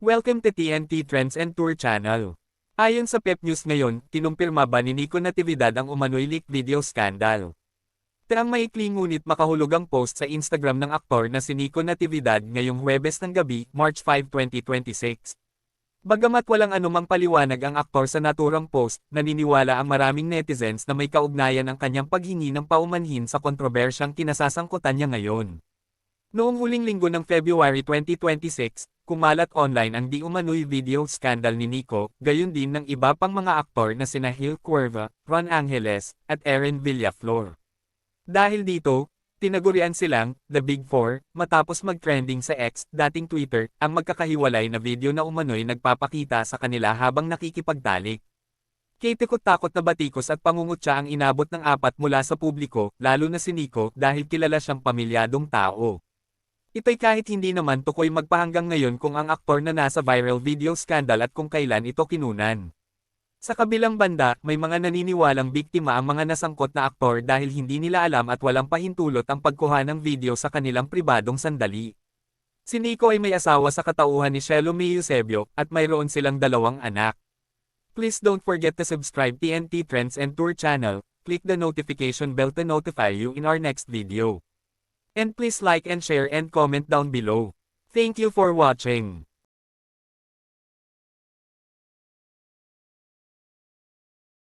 Welcome to TNT Trends and Tour Channel. Ayon sa Pep News ngayon, kinumpirma ba ni Nico Natividad ang umano'y leak video scandal? Ang maikli ngunit makahulugang post sa Instagram ng aktor na si Nico Natividad ngayong Huwebes ng gabi, March 5, 2026. Bagamat walang anumang paliwanag ang aktor sa naturang post, naniniwala ang maraming netizens na may kaugnayan ang kanyang paghingi ng paumanhin sa kontrobersyang kinasasangkutan niya ngayon. Noong huling linggo ng February 2026, kumalat online ang di umano'y video scandal ni Nico, gayon din ng iba pang mga aktor na sina Gil Cuerva, Ron Angeles, at Erin Villaflor. Dahil dito, tinagurian silang The Big Four matapos mag-trending sa X, dating Twitter, ang magkakahiwalay na video na umano'y nagpapakita sa kanila habang nakikipagtalik. Kitikot-takot na batikos at pangungutya ang inabot ng apat mula sa publiko, lalo na si Nico dahil kilala siyang pamilyadong tao. Ito'y kahit hindi naman tukoy magpahanggang ngayon kung ang aktor na nasa viral video scandal at kung kailan ito kinunan. Sa kabilang banda, may mga naniniwalang biktima ang mga nasangkot na aktor dahil hindi nila alam at walang pahintulot ang pagkuha ng video sa kanilang pribadong sandali. Si Nico ay may asawa sa katauhan ni Shelomie Eusebio at mayroon silang 2 anak. Please don't forget to subscribe TNT Trends and Tour channel, click the notification bell to notify you in our next video. And please like and share and comment down below. Thank you for watching.